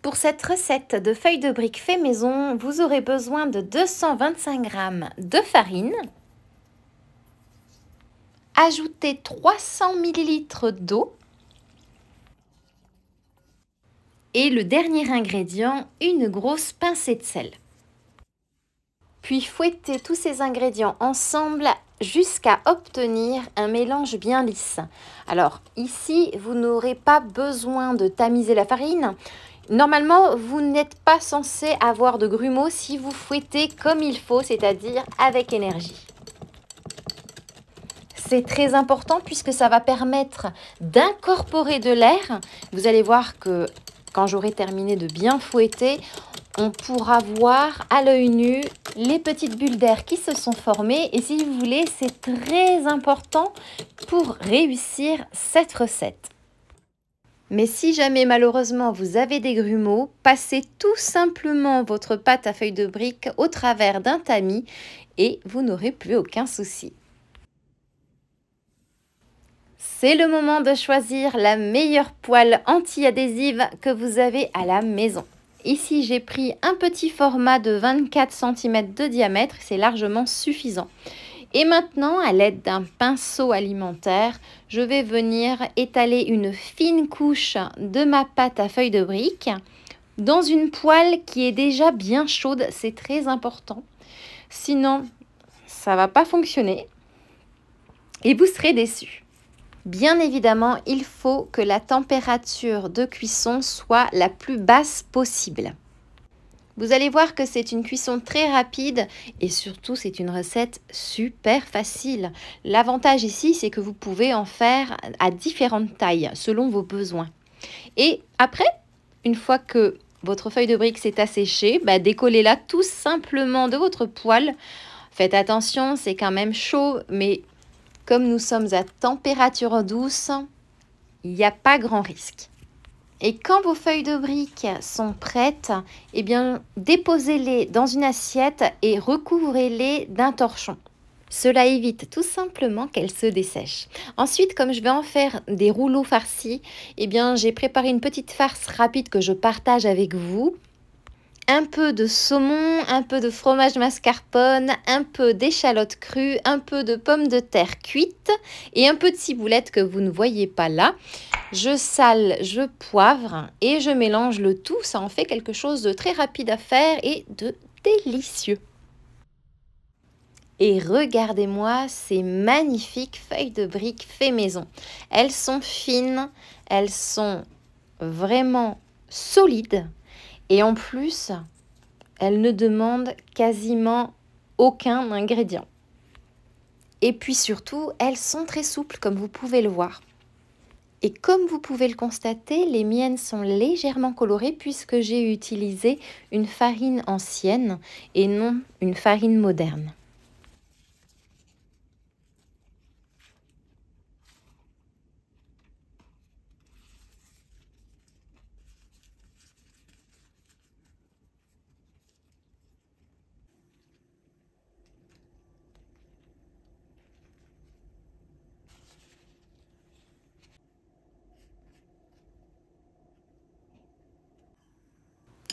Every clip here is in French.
Pour cette recette de feuilles de briques fait maison, vous aurez besoin de 225 g de farine. Ajoutez 300 ml d'eau. Et le dernier ingrédient, une grosse pincée de sel. Puis fouettez tous ces ingrédients ensemble jusqu'à obtenir un mélange bien lisse. Alors ici, vous n'aurez pas besoin de tamiser la farine. Normalement, vous n'êtes pas censé avoir de grumeaux si vous fouettez comme il faut, c'est-à-dire avec énergie. C'est très important puisque ça va permettre d'incorporer de l'air. Vous allez voir que quand j'aurai terminé de bien fouetter, on pourra voir à l'œil nu les petites bulles d'air qui se sont formées. Et si vous voulez, c'est très important pour réussir cette recette. Mais si jamais malheureusement vous avez des grumeaux, passez tout simplement votre pâte à feuilles de briques au travers d'un tamis et vous n'aurez plus aucun souci. C'est le moment de choisir la meilleure poêle anti-adhésive que vous avez à la maison. Ici, j'ai pris un petit format de 24 cm de diamètre, c'est largement suffisant. Et maintenant, à l'aide d'un pinceau alimentaire, je vais venir étaler une fine couche de ma pâte à feuilles de briques dans une poêle qui est déjà bien chaude, c'est très important. Sinon, ça ne va pas fonctionner et vous serez déçus. Bien évidemment, il faut que la température de cuisson soit la plus basse possible. Vous allez voir que c'est une cuisson très rapide et surtout c'est une recette super facile. L'avantage ici, c'est que vous pouvez en faire à différentes tailles selon vos besoins. Et après, une fois que votre feuille de brique s'est asséchée, décollez-la tout simplement de votre poêle. Faites attention, c'est quand même chaud, mais comme nous sommes à température douce, il n'y a pas grand risque. Et quand vos feuilles de briques sont prêtes, eh bien, déposez-les dans une assiette et recouvrez-les d'un torchon. Cela évite tout simplement qu'elles se dessèchent. Ensuite, comme je vais en faire des rouleaux farcis, eh bien, j'ai préparé une petite farce rapide que je partage avec vous. Un peu de saumon, un peu de fromage mascarpone, un peu d'échalotes crues, un peu de pommes de terre cuites et un peu de ciboulette que vous ne voyez pas là. Je sale, je poivre et je mélange le tout. Ça en fait quelque chose de très rapide à faire et de délicieux. Et regardez-moi ces magnifiques feuilles de briques fait maison. Elles sont fines, elles sont vraiment solides. Et en plus, elle ne demande quasiment aucun ingrédient. Et puis surtout, elles sont très souples comme vous pouvez le voir. Et comme vous pouvez le constater, les miennes sont légèrement colorées puisque j'ai utilisé une farine ancienne et non une farine moderne.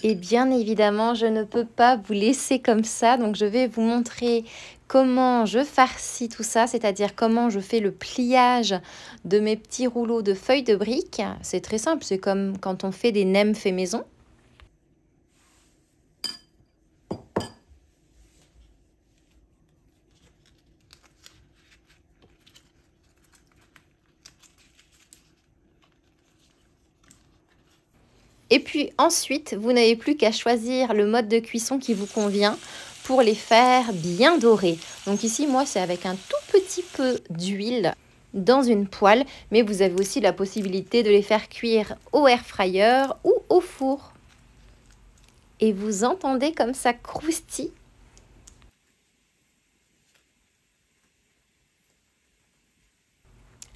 Et bien évidemment, je ne peux pas vous laisser comme ça, donc je vais vous montrer comment je farcis tout ça, c'est-à-dire comment je fais le pliage de mes petits rouleaux de feuilles de briques. C'est très simple, c'est comme quand on fait des nems fait maison. Et puis ensuite, vous n'avez plus qu'à choisir le mode de cuisson qui vous convient pour les faire bien dorés. Donc ici, moi, c'est avec un tout petit peu d'huile dans une poêle, mais vous avez aussi la possibilité de les faire cuire au air fryer ou au four. Et vous entendez comme ça croustille.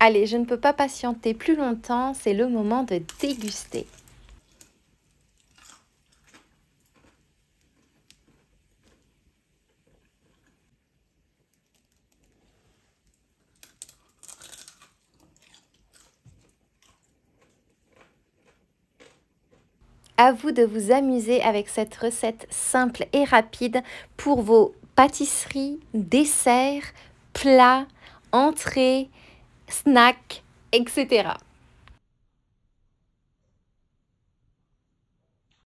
Allez, je ne peux pas patienter plus longtemps, c'est le moment de déguster. À vous de vous amuser avec cette recette simple et rapide pour vos pâtisseries, desserts, plats, entrées, snacks, etc.